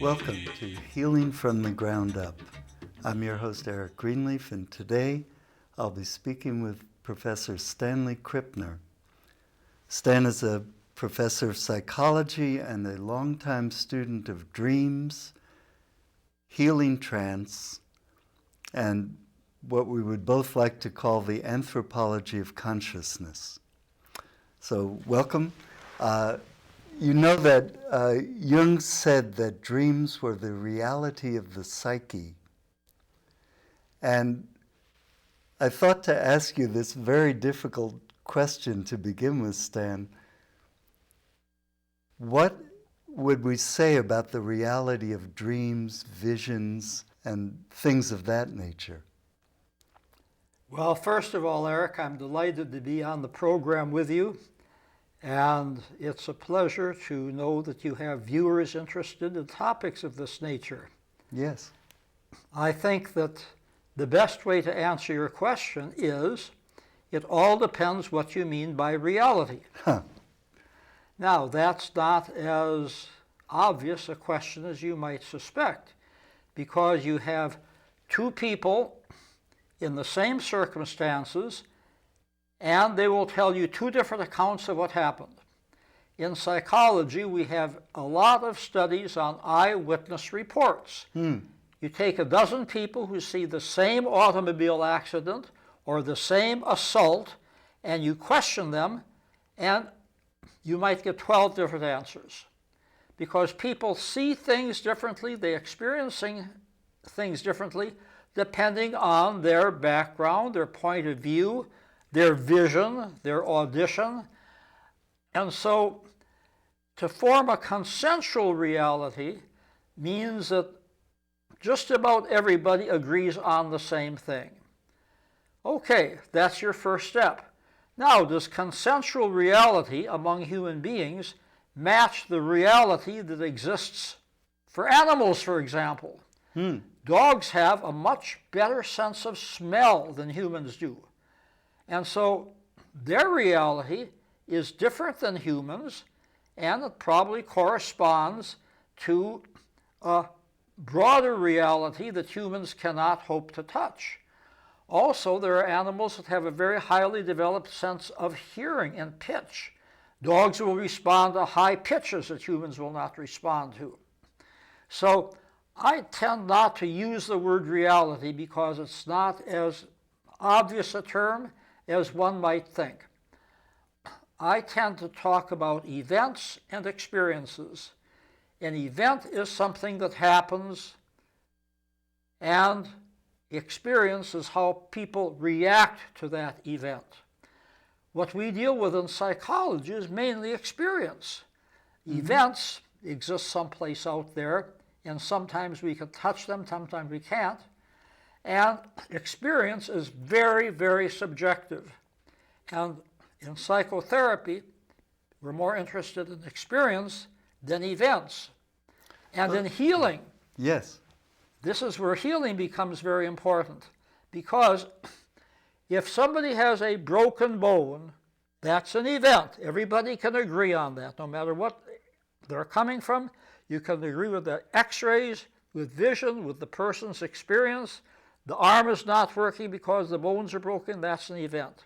Welcome to Healing from the Ground Up. I'm your host, Eric Greenleaf, and today I'll be speaking with Professor Stanley Krippner. Stan is a professor of psychology and a longtime student of dreams, healing trance, and what we would both like to call the anthropology of consciousness. So, welcome. You know that Jung said that dreams were the reality of the psyche. And I thought to ask you this very difficult question to begin with, Stan. What would we say about the reality of dreams, visions, and things of that nature? Well, first of all, Eric, I'm delighted to be on the program with you. And it's a pleasure to know that you have viewers interested in topics of this nature. Yes. I think that the best way to answer your question is, it all depends what you mean by reality. Now, that's not as obvious a question as you might suspect, because you have two people in the same circumstances, and they will tell you two different accounts of what happened. In psychology, we have a lot of studies on eyewitness reports. You take a dozen people who see the same automobile accident or the same assault, and you question them, and you might get 12 different answers. Because people see things differently, they're experiencing things differently, depending on their background, their point of view, their vision, their audition. And so to form a consensual reality means that just about everybody agrees on the same thing. Okay, that's your first step. Now, does consensual reality among human beings match the reality that exists for animals, for example? Dogs have a much better sense of smell than humans do. And so their reality is different than humans, and it probably corresponds to a broader reality that humans cannot hope to touch. Also, there are animals that have a very highly developed sense of hearing and pitch. Dogs will respond to high pitches that humans will not respond to. So I tend not to use the word reality because it's not as obvious a term as one might think. I tend to talk about events and experiences. An event is something that happens, and experience is how people react to that event. What we deal with in psychology is mainly experience. Events exist someplace out there, and sometimes we can touch them, sometimes we can't. And experience is very, very subjective. And in psychotherapy, we're more interested in experience than events. And in healing, Yes. this is where healing becomes very important. Because if somebody has a broken bone, that's an event. Everybody can agree on that. No matter what they're coming from, you can agree with the x-rays, with vision, with the person's experience. The arm is not working because the bones are broken, that's an event.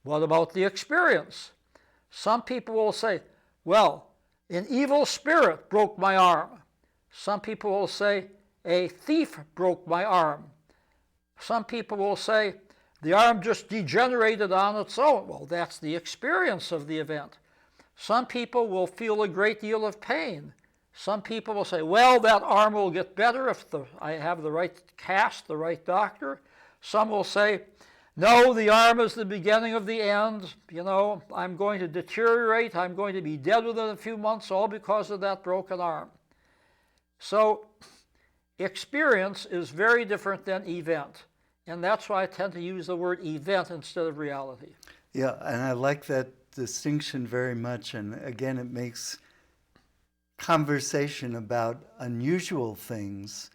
What about the experience? Some people will say, well, an evil spirit broke my arm. Some people will say, a thief broke my arm. Some people will say, the arm just degenerated on its own. Well, that's the experience of the event. Some people will feel a great deal of pain. Some people will say, well, that arm will get better if I have the right cast, the right doctor. Some will say, no, the arm is the beginning of the end. You know, I'm going to deteriorate. I'm going to be dead within a few months, all because of that broken arm. So experience is very different than event. And that's why I tend to use the word event instead of reality. Yeah, and I like that distinction very much. And again, it makes conversation about unusual things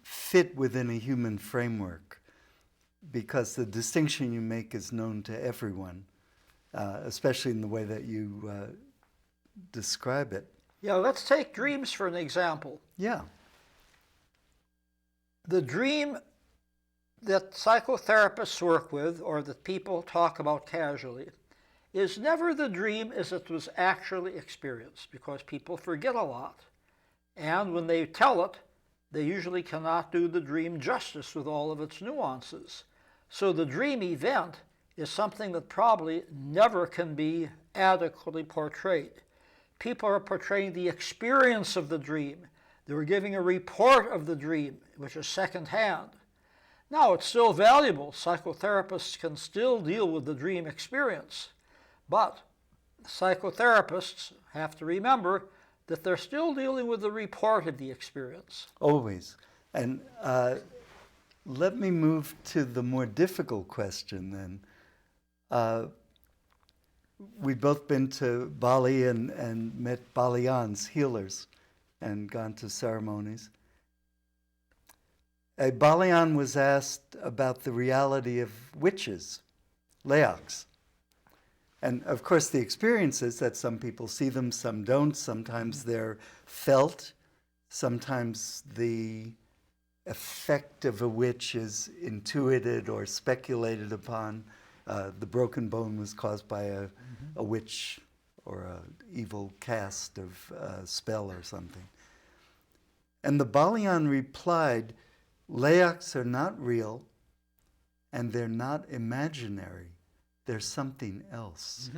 fit within a human framework, because the distinction you make is known to everyone, especially in the way that you describe it. Yeah, let's take dreams for an example. Yeah. The dream that psychotherapists work with, or that people talk about casually, is never the dream as it was actually experienced, because people forget a lot. And when they tell it, they usually cannot do the dream justice with all of its nuances. So the dream event is something that probably never can be adequately portrayed. People are portraying the experience of the dream. They were giving a report of the dream, which is secondhand. Now, it's still valuable. Psychotherapists can still deal with the dream experience. But psychotherapists have to remember that they're still dealing with the report of the experience. Always. And let me move to the more difficult question then. We've both been to Bali and met Balayans, healers, and gone to ceremonies. A Balayan was asked about the reality of witches, leoks. And of course the experience is that some people see them, some don't. Sometimes they're felt. Sometimes the effect of a witch is intuited or speculated upon. The broken bone was caused by a witch or an evil cast of a spell or something. And the Balayan replied, leoks are not real and they're not imaginary. They're something else.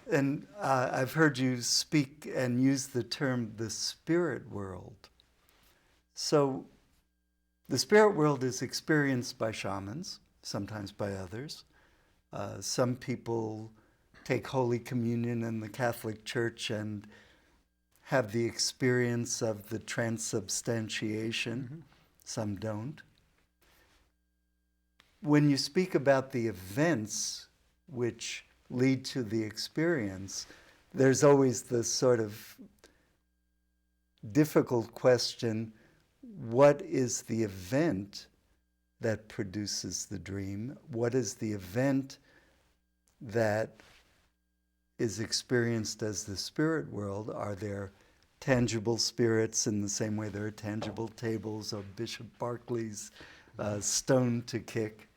And I've heard you speak and use the term the spirit world. So the spirit world is experienced by shamans, sometimes by others. Some people take Holy Communion in the Catholic Church and have the experience of the transubstantiation. Some don't. When you speak about the events which lead to the experience, there's always this sort of difficult question, what is the event that produces the dream? What is the event that is experienced as the spirit world? Are there tangible spirits in the same way there are tangible tables or Bishop Berkeley's stone to kick?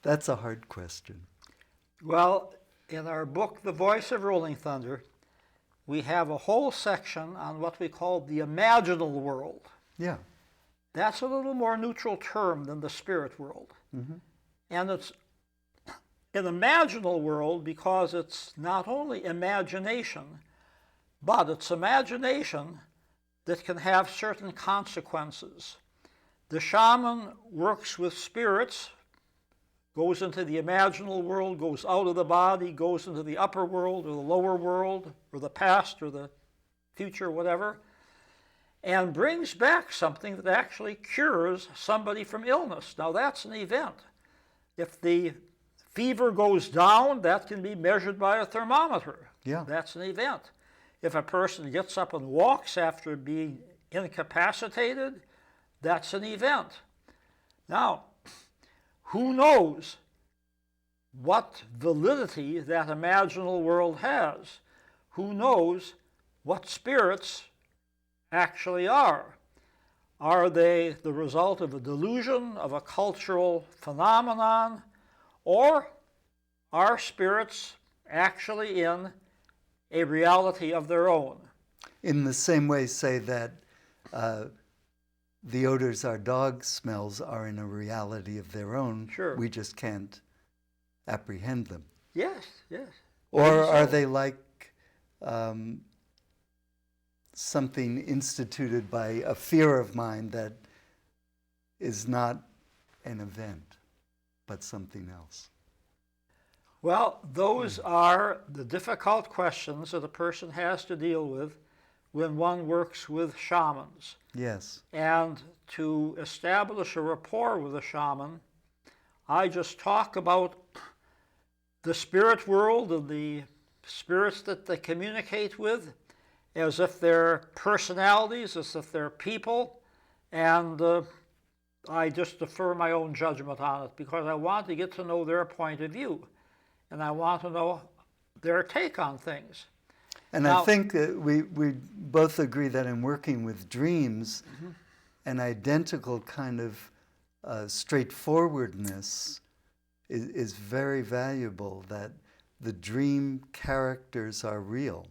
That's a hard question. Well, in our book, The Voice of Rolling Thunder, we have a whole section on what we call the imaginal world. Yeah. That's a little more neutral term than the spirit world. And it's an imaginal world because it's not only imagination, but it's imagination that can have certain consequences. The shaman works with spirits, goes into the imaginal world, goes out of the body, goes into the upper world or the lower world or the past or the future, whatever, and brings back something that actually cures somebody from illness. Now that's an event. If the fever goes down, that can be measured by a thermometer. Yeah. That's an event. If a person gets up and walks after being incapacitated, that's an event. Now, who knows what validity that imaginal world has? Who knows what spirits actually are? Are they the result of a delusion, of a cultural phenomenon, or are spirits actually in a reality of their own? In the same way, say that the odors our dog smells are in a reality of their own. Sure. We just can't apprehend them. Yes, yes. Or are they like something instituted by a fear of mine that is not an event, but something else? Well, those are the difficult questions that a person has to deal with when one works with shamans. Yes. And to establish a rapport with a shaman, I just talk about the spirit world and the spirits that they communicate with as if they're personalities, as if they're people, and I just defer my own judgment on it because I want to get to know their point of view and I want to know their take on things. And Now, I think that we both agree that in working with dreams, an identical kind of straightforwardness is very valuable, that the dream characters are real.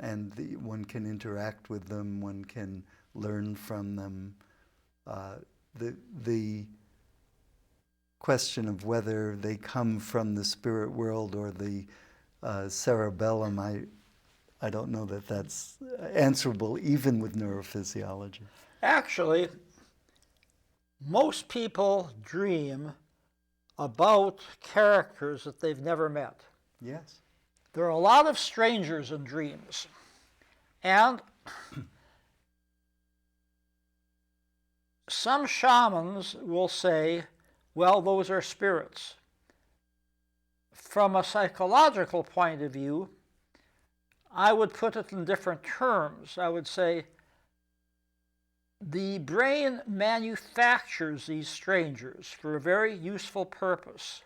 And one can interact with them, one can learn from them. The question of whether they come from the spirit world or the cerebellum, I don't know that that's answerable even with neurophysiology. actually, most people dream about characters that they've never met. Yes. There are a lot of strangers in dreams. And some shamans will say, well, those are spirits. From a psychological point of view, I would put it in different terms. I would say the brain manufactures these strangers for a very useful purpose,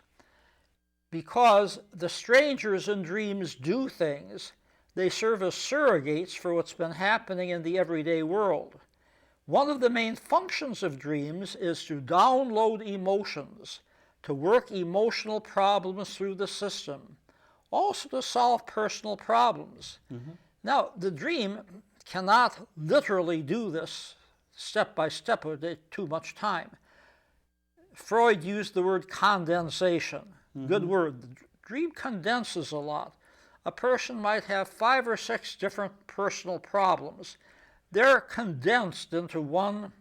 because the strangers in dreams do things. They serve as surrogates for what's been happening in the everyday world. One of the main functions of dreams is to download emotions, to work emotional problems through the system, also to solve personal problems. Now, the dream cannot literally do this step by step. It would take too much time. Freud used the word condensation. Good word. The dream condenses a lot. A person might have 5 or 6 different personal problems. They're condensed into one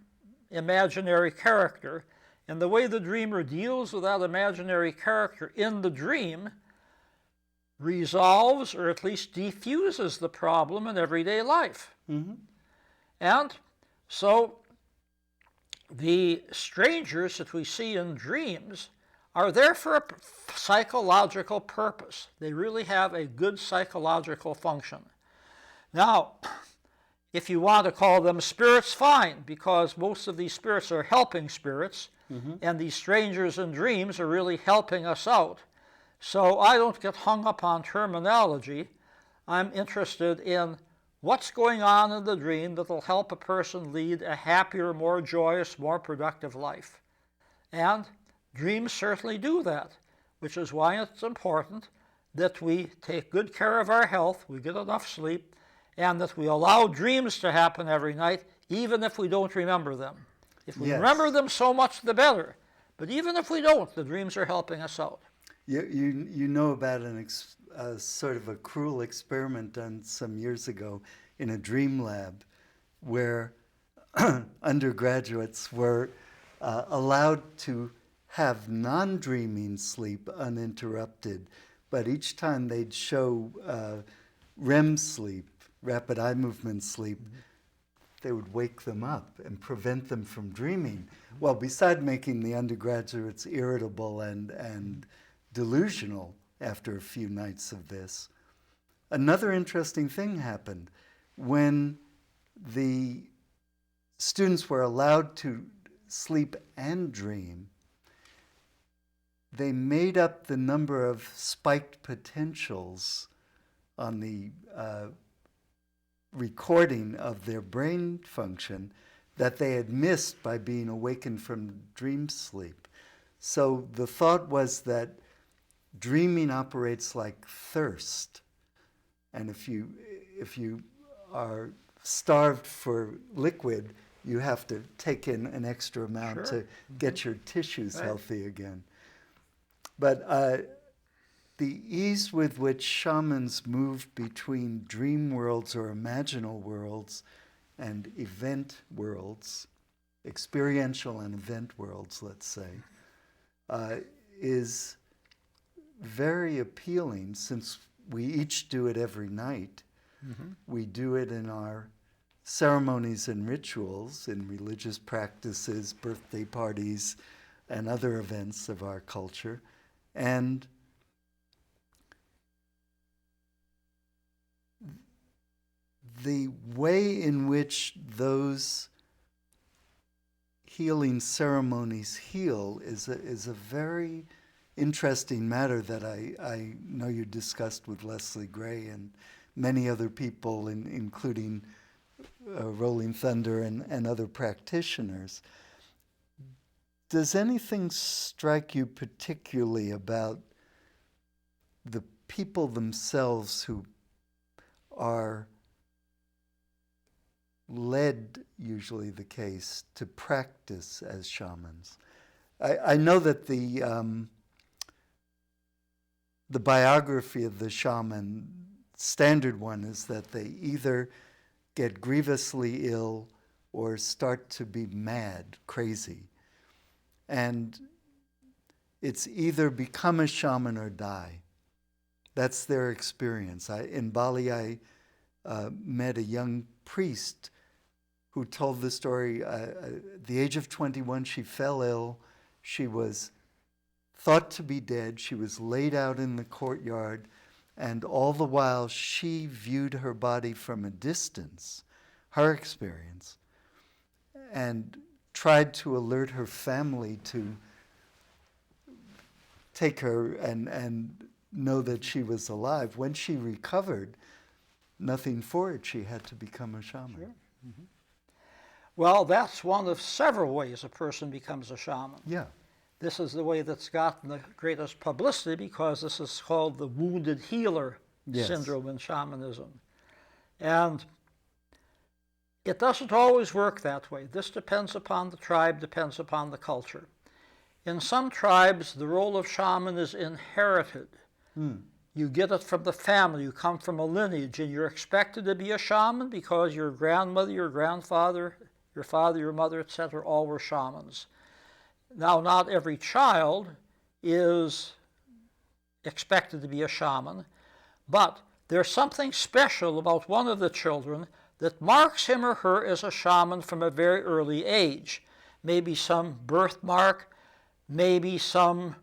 imaginary character, and the way the dreamer deals with that imaginary character in the dream resolves, or at least diffuses, the problem in everyday life. And so the strangers that we see in dreams are there for a psychological purpose. They really have a good psychological function. Now, if you want to call them spirits, fine, because most of these spirits are helping spirits, and these strangers in dreams are really helping us out. So I don't get hung up on terminology. I'm interested in what's going on in the dream that will help a person lead a happier, more joyous, more productive life. And dreams certainly do that, which is why it's important that we take good care of our health, we get enough sleep, and that we allow dreams to happen every night, even if we don't remember them. If we remember them, so much the better. But even if we don't, the dreams are helping us out. You know about sort of a cruel experiment done some years ago in a dream lab where undergraduates were allowed to have non-dreaming sleep uninterrupted, but each time they'd show REM sleep, rapid eye movement sleep, they would wake them up and prevent them from dreaming. Well, beside making the undergraduates irritable and delusional after a few nights of this, another interesting thing happened. When the students were allowed to sleep and dream, they made up the number of spiked potentials on the recording of their brain function that they had missed by being awakened from dream sleep. So the thought was that dreaming operates like thirst. And if you are starved for liquid, you have to take in an extra amount to get your tissues healthy again. But the ease with which shamans move between dream worlds or imaginal worlds and event worlds, experiential and event worlds, let's say, is very appealing, since we each do it every night. We do it in our ceremonies and rituals, in religious practices, birthday parties, and other events of our culture. And the way in which those healing ceremonies heal is a very interesting matter that I know you discussed with Leslie Gray and many other people, including Rolling Thunder and other practitioners. Does anything strike you particularly about the people themselves who are led, usually the case, to practice as shamans? I know that the biography of the shaman, standard one, is that they either get grievously ill or start to be mad, crazy. And it's either become a shaman or die. That's their experience. In Bali, I met a young priest who told the story. At the age of 21, she fell ill. She was thought to be dead. She was laid out in the courtyard, and all the while she viewed her body from a distance, her experience, and tried to alert her family to take her and know that she was alive. When she recovered, nothing for it. She had to become a shaman. Sure. Mm-hmm. Well, that's one of several ways a person becomes a shaman. Yeah. This is the way that's gotten the greatest publicity because this is called the wounded healer syndrome in shamanism. And it doesn't always work that way. This depends upon the tribe, depends upon the culture. In some tribes, the role of shaman is inherited. You get it from the family. You come from a lineage, and you're expected to be a shaman because your grandmother, your grandfather, your father, your mother, etc., all were shamans. Now, not every child is expected to be a shaman, but there's something special about one of the children that marks him or her as a shaman from a very early age. Maybe some birthmark, maybe some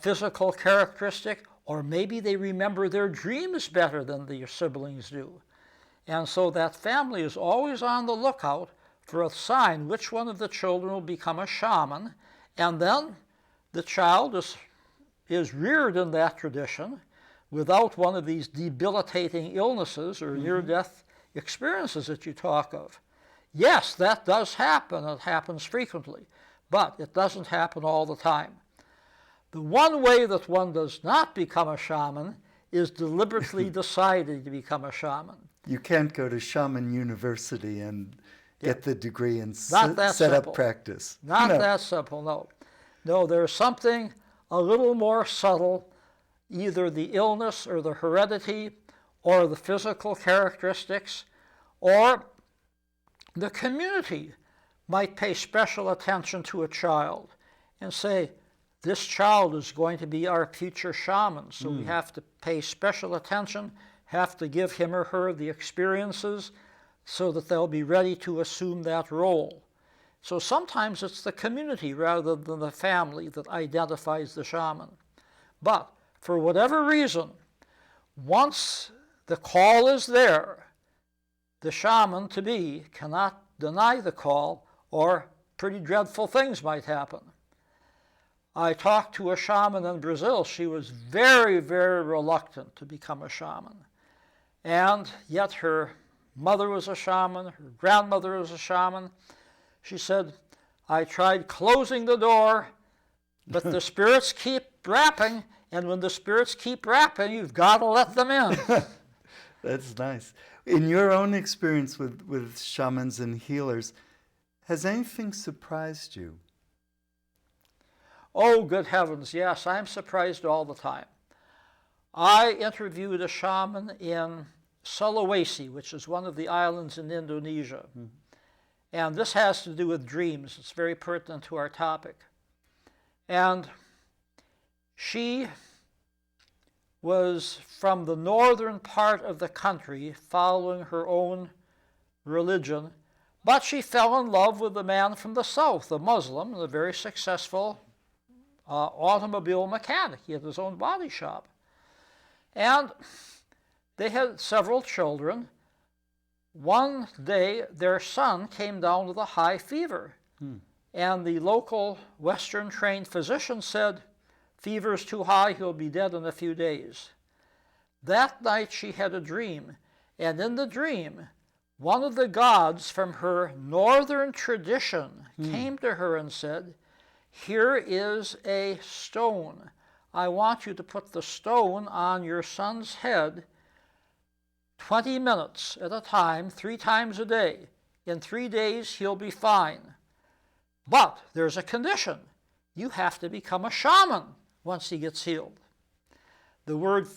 physical characteristic, or maybe they remember their dreams better than their siblings do. And so that family is always on the lookout for a sign which one of the children will become a shaman, and then the child is reared in that tradition without one of these debilitating illnesses or near-death experiences that you talk of. Yes, that does happen. It happens frequently, but it doesn't happen all the time. The one way that one does not become a shaman is deliberately deciding to become a shaman. You can't go to Shaman University and get the degree and Not set up practice. Not that simple, no. No, there's something a little more subtle, either the illness or the heredity or the physical characteristics, or the community might pay special attention to a child and say, this child is going to be our future shaman, so we have to pay special attention, have to give him or her the experiences so that they'll be ready to assume that role. So sometimes it's the community rather than the family that identifies the shaman. But for whatever reason, once the call is there, the shaman to be cannot deny the call, or pretty dreadful things might happen. I talked to a shaman in Brazil. She was very, very reluctant to become a shaman. And yet her mother was a shaman, her grandmother was a shaman. She said, I tried closing the door, but the spirits keep rapping, and when the spirits keep rapping, you've got to let them in. That's nice. In your own experience with shamans and healers, has anything surprised you? Oh, good heavens, yes, I'm surprised all the time. I interviewed a shaman in Sulawesi, which is one of the islands in Indonesia. And this has to do with dreams. It's very pertinent to our topic. And she was from the northern part of the country, following her own religion, but she fell in love with a man from the south, a Muslim, and a very successful automobile mechanic. He had his own body shop. And they had several children. One day, their son came down with a high fever. And the local Western-trained physician said, Fever's too high, he'll be dead in a few days. That night she had a dream, and in the dream, one of the gods from her northern tradition came to her and said, "Here is a stone. I want you to put the stone on your son's head 20 minutes at a time, 3 times a day. In 3 days, he'll be fine. But there's a condition. You have to become a shaman once he gets healed." The word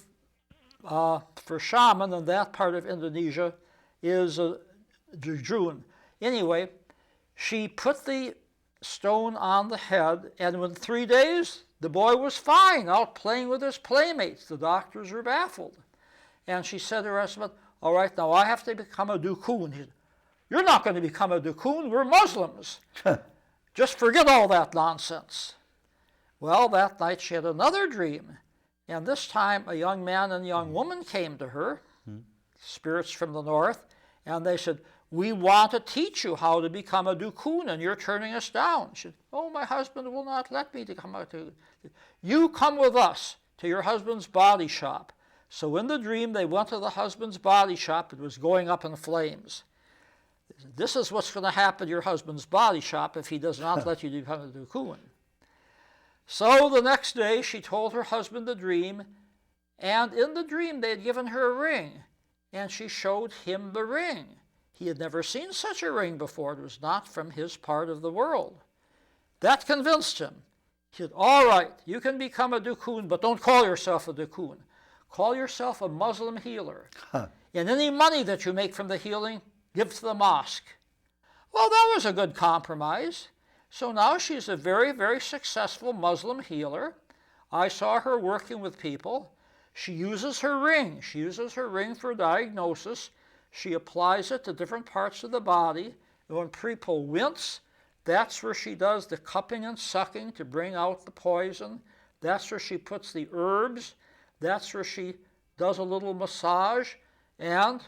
for shaman in that part of Indonesia is Jejun. Anyway, she put the stone on the head, and within 3 days, the boy was fine, out playing with his playmates. The doctors were baffled. And she said to her husband, "All right, now I have to become a dukun." He said, "You're not going to become a dukun. We're Muslims. Just forget all that nonsense." Well, that night she had another dream. And this time a young man and a young woman came to her, spirits from the north, and they said, "We want to teach you how to become a dukun, and you're turning us down." She said, "Oh, my husband will not let me become a dukun." "You come with us to your husband's body shop." So in the dream, they went to the husband's body shop. It was going up in flames. "This is what's going to happen to your husband's body shop if he does not let you become a dukun." So the next day, she told her husband the dream, and in the dream, they had given her a ring, and she showed him the ring. He had never seen such a ring before. It was not from his part of the world. That convinced him. He said, "All right, you can become a dukun, but don't call yourself a dukun. Call yourself a Muslim healer. And any money that you make from the healing, give to the mosque." Well, that was a good compromise. So now she's a very, very successful Muslim healer. I saw her working with people. She uses her ring. She uses her ring for diagnosis. She applies it to different parts of the body. And when people wince, that's where she does the cupping and sucking to bring out the poison. That's where she puts the herbs. That's where she does a little massage. And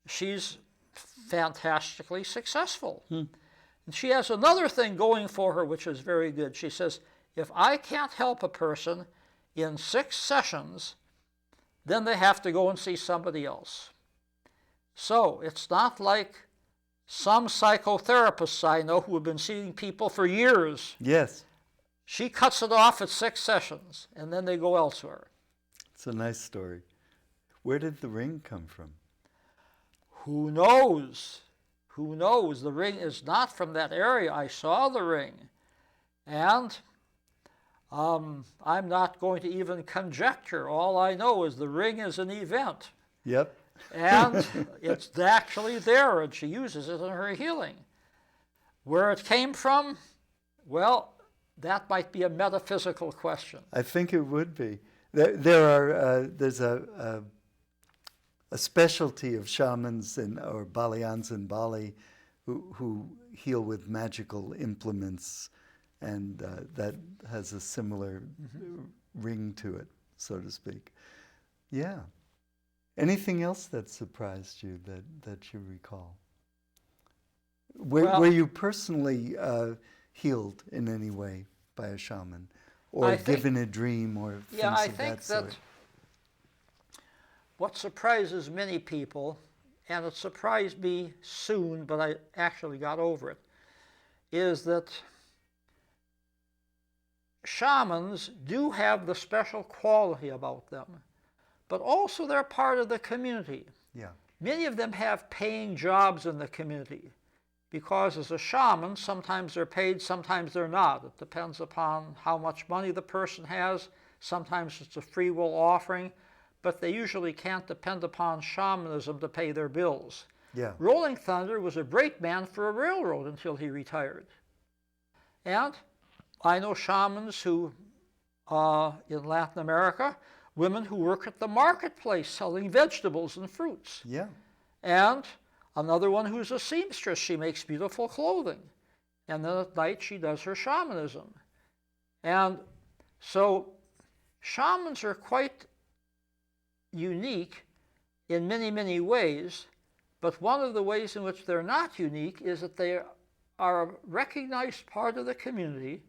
she's fantastically successful. And she has another thing going for her, which is very good. She says, if I can't help a person in 6 sessions, then they have to go and see somebody else. So it's not like some psychotherapists I know who have been seeing people for years. Yes. She cuts it off at 6 sessions, and then they go elsewhere. It's a nice story. Where did the ring come from? Who knows? Who knows? The ring is not from that area. I saw the ring. And I'm not going to even conjecture. All I know is the ring is an event. Yep. And it's actually there, and she uses it in her healing. Where it came from, well, that might be a metaphysical question. I think it would be. There's a specialty of shamans or Balayans in Bali who heal with magical implements, and that has a similar ring to it, so to speak. Yeah. Anything else that surprised you that you recall? Were you personally healed in any way by a shaman, or given a dream, or things I of think that sort? that what surprises many people, and it surprised me soon, but I actually got over it, is that shamans do have the special quality about them, but also they're part of the community. Yeah. Many of them have paying jobs in the community, because as a shaman, sometimes they're paid, sometimes they're not. It depends upon how much money the person has. Sometimes it's a free will offering, but they usually can't depend upon shamanism to pay their bills. Yeah. Rolling Thunder was a brakeman for a railroad until he retired. And I know shamans who, in Latin America, women who work at the marketplace selling vegetables and fruits. Yeah. And another one who's a seamstress. She makes beautiful clothing. And then at night she does her shamanism. And so shamans are quite unique in many, many ways, but one of the ways in which they're not unique is that they are a recognized part of the community,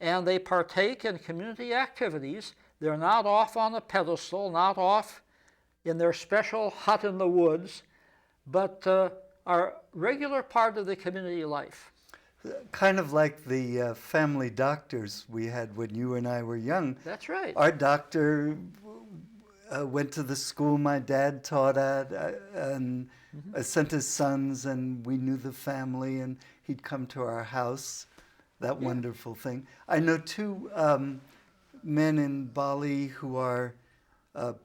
and they partake in community activities. They're not off on a pedestal, not off in their special hut in the woods, but are a regular part of the community life. Kind of like the family doctors we had when you and I were young. That's right. Our doctor went to the school my dad taught at and sent his sons, and we knew the family, and he'd come to our house, that wonderful thing. I know two men in Bali who are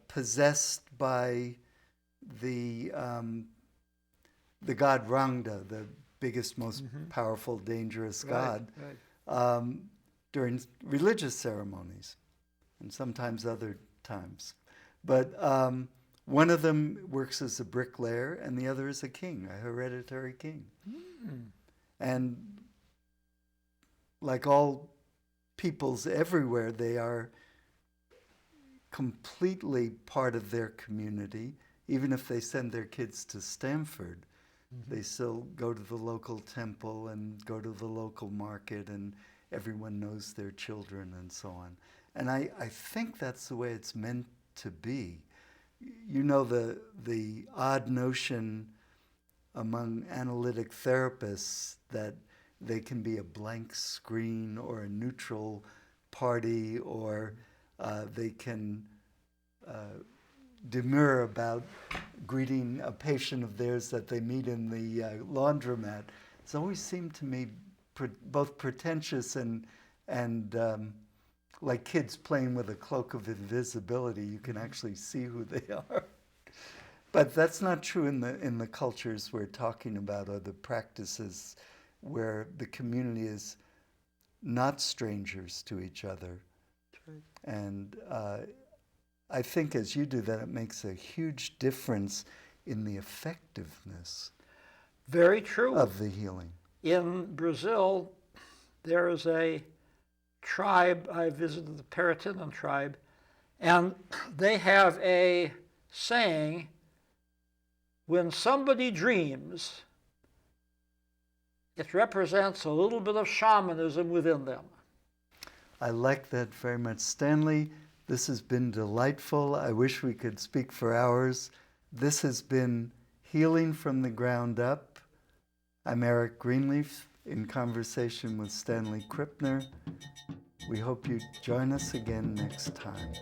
possessed by the god Rangda, the biggest, most powerful, dangerous god, during religious ceremonies, and sometimes other times. But one of them works as a bricklayer, and the other is a king, a hereditary king. And like all peoples everywhere, they are completely part of their community. Even if they send their kids to Stanford, they still go to the local temple and go to the local market, and everyone knows their children and so on. And I think that's the way it's meant to be. You know, the odd notion among analytic therapists that they can be a blank screen or a neutral party, or they can demur about greeting a patient of theirs that they meet in the laundromat. It's always seemed to me both pretentious and like kids playing with a cloak of invisibility. You can actually see who they are. But that's not true in the cultures we're talking about, or the practices where the community is not strangers to each other. Right. And I think as you do that, it makes a huge difference in the effectiveness Very true. of the healing. In Brazil, there is a tribe, I visited the Peritinan tribe, and they have a saying, when somebody dreams, it represents a little bit of shamanism within them. I like that very much. Stanley, this has been delightful. I wish we could speak for hours. This has been Healing from the Ground Up. I'm Eric Greenleaf in conversation with Stanley Krippner. We hope you join us again next time.